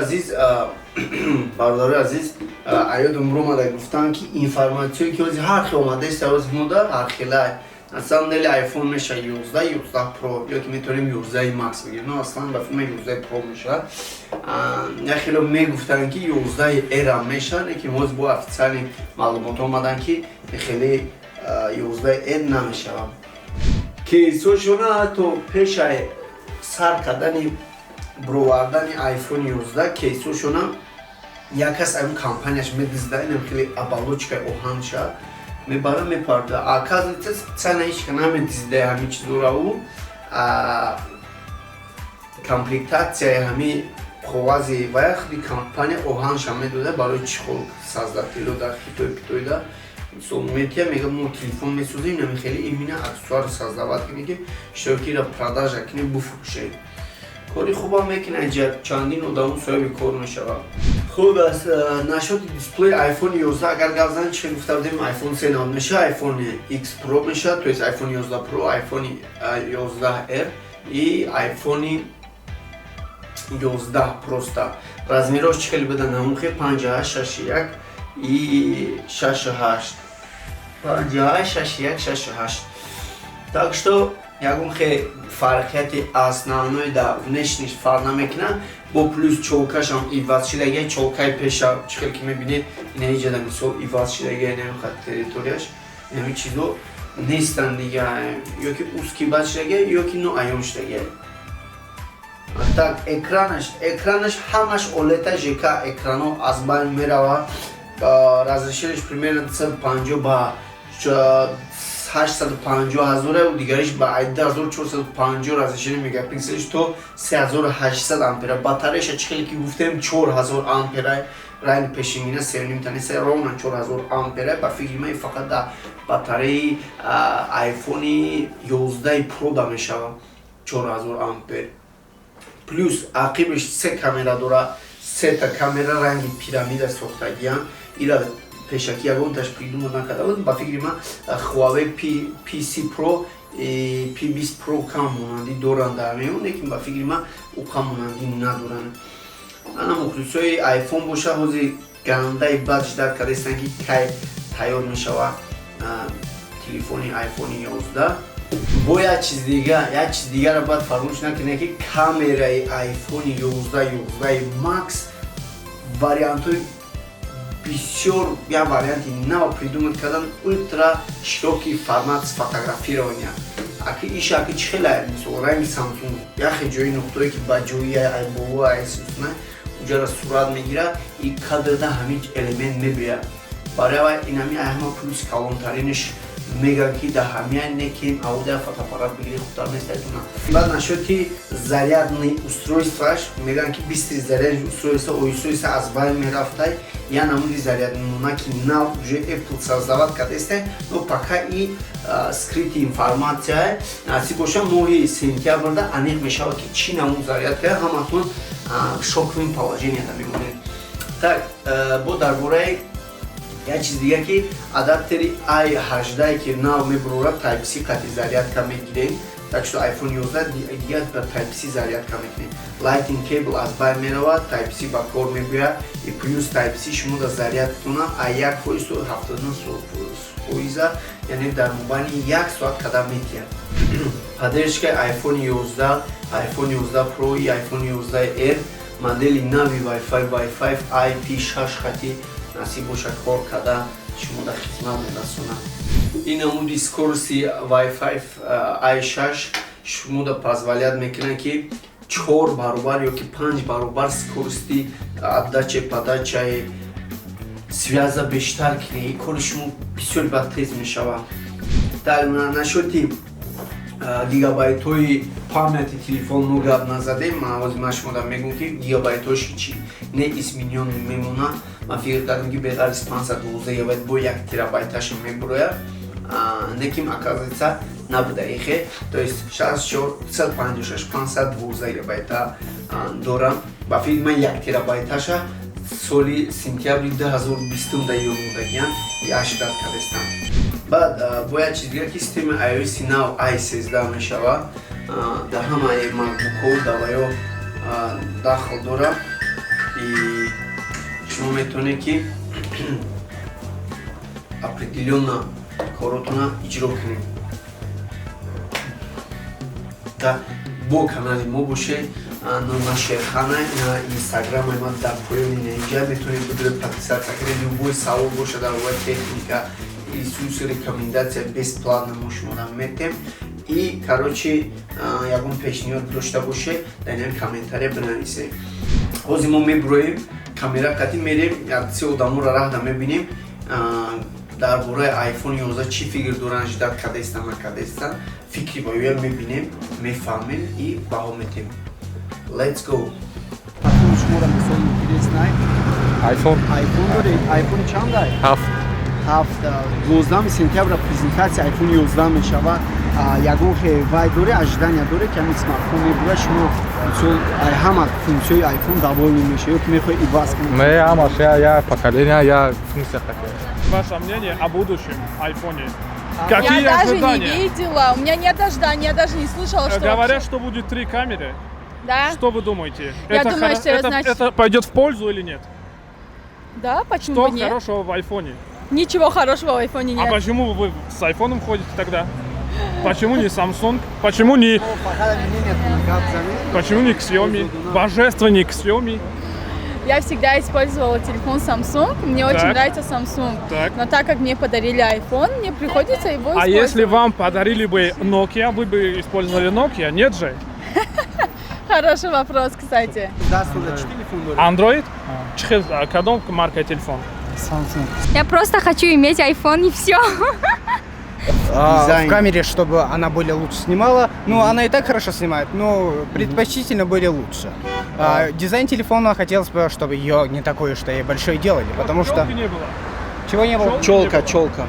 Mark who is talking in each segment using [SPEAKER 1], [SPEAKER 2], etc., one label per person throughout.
[SPEAKER 1] азиз, бародари азиз, аёдам ромада гуфтам ки информатсияе ки ҳози ҳар хел омадааст ҳози мода ҳар хелай. На самом деле iPhone меша 11 Pro ё ки метавонем 11 Max бигирем. Но аслан ба фирма 11 Pro меша. Я хело мегуфтанд ки 11 Era меша, лекин ҳоз бо официали маълумот омаданд ки хеле 11 R намешавад. Кейсошона то пешаи сар кардани бировардани iPhone 11 кейсошона як кас ам компанияш медизда инам хеле оболочкаи оҳанша мебара мепарда. Оказывается, цена ҳечка намедизда ҳамин чизораву комплектатсияи ҳамин қоғази вахти компания оҳанша медода барои чихол создатело дар хитой-питойда. Мисол метия мега мо телефон месозем, инам хеле имина аксессуар создавад кине ки штокира продажа кине буфурӯшед. کاری خوبم میکنه چندین آدم صاحب کار میشود. خوب است نشد دیسپلی آیفون 11 اگر گفتن چه گفته بودیم آیفون 13 میشه آیفون X Pro میشه تو از آیفون 11 Pro آیفون 11 R ای آیفون 11 پروستا размерش چقدر بده نموخه 5861 ای 68 5861 так что ягон хе фарқияти основной да внешниш фарқ намекунад бо плюс чолкашам ивазшидаги чолкаи пеша чихел ки мебинед ина иҷада мисол ивазшидаги намехад территорияш ҳамин чизо нестанд дига ёки узки бачдаги ёки ноаён шудаги. Так экранаш ҳамаш олета ЖК экрано аз байн меравад. разрешениеш примерно 150 ба 850,000 дигариш ба 1450 разрешение мегапикселиш то 3800 ампера. Батареяша чихел ки гуфтем 4000 ампера райни пешингина сернимтаниса ровно 4000 ампера. ба фикри ман фақат да батареи iPhone 11 Pro да мешава 4000 ампер. Плюс ақибиш се камера дора, сета камера ранги пирамида сохтагиян. ира пешаки ягонташ придумат накарда ба фикри ман Huawei P20 Pro P20 Pro кам монанди доранд ҳамеон, лекин ба фикри ман ӯ кам монанди надоранд. ана мухлисои iPhone боша ҳози гандаи бад жидар кардастанд ки кай тайёр мешавад телефони iPhone 11. бо як чиз дигара баъд фаромӯш накунед ки камераи iPhone 11 Max вариантҳои бисёр як варианти нав придумат кардан ультра широкий формат с фотографирования. аки иш аки чихела мисол ранги Samsung яхе ҷои нуқтое ки ба ҷои айболу айсусна уҷара сурат мегира и кадрда ҳамин элемент мебия. барои инами аҳма плюс калонтариниш меган ки да ҳамиян неким аудио фотоаппарат бигири хубтар нестайтуна. баъд нашуд ки зарядни устройстваш меган ки бистри зарядни устройства оисоиса аз байн мерафтай я намуди заряднамуна ки нав уже Apple создавад кардасте, но пока и скрити информация насиб боша моҳи сентябрда аниқ мешавад ки чӣ намуд зарядка ҳаматон шоковин положенияда мемонед. Так бо дар бораи як чиз дига ки адаптери i18 ки нав мебурорад Type-C қати зарядка мегирем. так что iPhone 11 дига ба Type-C зарядка мекунем. Lightning cable аз байн меравад, Type-C ба кор мебиёяд и плюс Type-C шумо да зарядкуна а 1.79%, яъне дар мобайни 1 соат қадам метиҳад. поддержкаи iPhone 11 Pro и iPhone 11 R модели нави Wi-Fi IP6 хати насиб бошад кор карда шумо дар хидмат мерасонад. ин намуди скорости Wi-Fi i6 шумо да позволяет мекунад ки 4 баробар ёки 5 баробар скорости отдача подачаи связа бештар кунед. кори шумо бисёр бахтез мешавад. так нашоти гигабайтҳои памяти телефон мо гап назадем. ман шумо да мегӯям ки гигабайтҳош ҳичи не изминён мемонад. ман фикр кардам ки беғар аз 512 гигабайт бо 1 терабайташ мебурояд, лекин оказывается набуда ихе, то есть 156 512 гигабайта дорам. ба фикри ман 1 терабайташа соли сентябри 2020 да ёмудагиян яш дад кардастам. баъд бо як чиз дига ки системаи iOS нав i13 мешавад дар ҳамаи макбукҳо даваё дахл дорад. и шумо метавонед ки определенно коротуна иҷро кунед. Да, бо канали мо бошед, нома Шерхана, инстаграм ма дар поёни инҷа метавонед бидуре подписаться кунед, любой савол боша дар бораи техника и сус рекомендация бесплатно мо шуморо метем. И короче ягон пешниҳод дошта бошед дар ин комментария бинависед. ҳозир мо мебуроем камера кати мерем як-се одаморо раҳда мебинем дар бораи iPhone 11 чӣ фикр доранд, ждат кадестан накадестан, фикри ба ёя мебинем, мефаҳмем и баҳо метем. Let's go.
[SPEAKER 2] Потом шумора мисол интереснай.
[SPEAKER 3] iPhone
[SPEAKER 2] iPhone доред? iPhone чанд дай?
[SPEAKER 3] 7.
[SPEAKER 2] 12 сентябр презентация iPhone 11 мешавад. Ягон вай доре, аждания доре ки ҳамин смартфон мебуда шумо мисол ҳама функсияи iPhone довольны мешавед, ё ки мехоҳед ибаз кунед.
[SPEAKER 3] Мы ҳамаш я поколение, я функция хотел.
[SPEAKER 4] Ваше мнение о будущем айфоне?
[SPEAKER 5] Я
[SPEAKER 4] Какие
[SPEAKER 5] даже
[SPEAKER 4] ожидания?
[SPEAKER 5] не видела, у меня нет ожиданий, я даже не слышала, что
[SPEAKER 4] Говорят,
[SPEAKER 5] вообще-
[SPEAKER 4] что будет 3 камеры.
[SPEAKER 5] Да?
[SPEAKER 4] Что вы думаете?
[SPEAKER 5] Я думаю, что это значит-
[SPEAKER 4] это пойдет в пользу или нет?
[SPEAKER 5] Да, почему
[SPEAKER 4] Что
[SPEAKER 5] бы нет?
[SPEAKER 4] хорошего в айфоне?
[SPEAKER 5] Ничего хорошего в айфоне
[SPEAKER 4] А
[SPEAKER 5] нет.
[SPEAKER 4] почему вы с айфоном ходите тогда? Почему не Samsung? Почему не
[SPEAKER 2] Фақат мнениятон гап занед.
[SPEAKER 4] почему не Xiaomi? Божественный Xiaomi.
[SPEAKER 5] Я всегда использовала телефон Samsung, мне очень
[SPEAKER 4] Так.
[SPEAKER 5] нравится Samsung.
[SPEAKER 4] Так.
[SPEAKER 5] Но так как мне подарили iPhone, мне приходится его
[SPEAKER 4] А
[SPEAKER 5] использовать.
[SPEAKER 4] если вам подарили бы Nokia, вы бы использовали Nokia? Нет же?
[SPEAKER 5] Хороший вопрос, кстати.
[SPEAKER 2] Дастуда чӣ телефон доред?
[SPEAKER 4] Android? Когда марка телефон?
[SPEAKER 2] Samsung.
[SPEAKER 6] Я просто хочу иметь iPhone и все.
[SPEAKER 2] Дизайн.
[SPEAKER 7] В камере, чтобы она более лучше снимала. Ну, она и так хорошо снимает, но предпочтительно более лучше. Дизайн телефона хотелось бы, чтобы ее не такое, что и большое делали, потому что...
[SPEAKER 4] Челки не было.
[SPEAKER 7] Чего не было?
[SPEAKER 2] Челка, челка.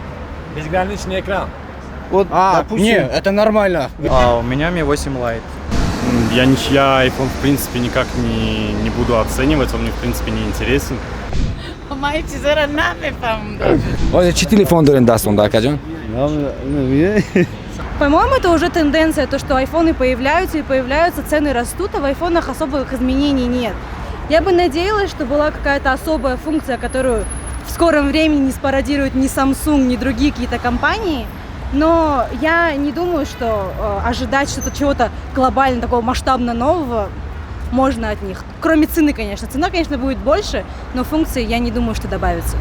[SPEAKER 3] Безграничный экран.
[SPEAKER 2] Вот, допустим,
[SPEAKER 7] не, это нормально.
[SPEAKER 8] У меня Mi 8 Lite. Я iPhone в принципе никак не буду оценивать, он мне в принципе не интересен.
[SPEAKER 3] Чӣ телефон дорем дастон Акаҷон?
[SPEAKER 9] По-моему, это уже тенденция, то, что айфоны появляются и появляются, цены растут, а в айфонах особых изменений нет. Я бы надеялась, что была какая-то особая функция, которую в скором времени не спародируют ни Samsung, ни другие какие-то компании. Но я не думаю, что ожидать что-то чего-то глобально такого масштабно нового можно от них. Кроме цены, конечно. Цена, конечно, будет больше, но функции я не думаю, что добавится.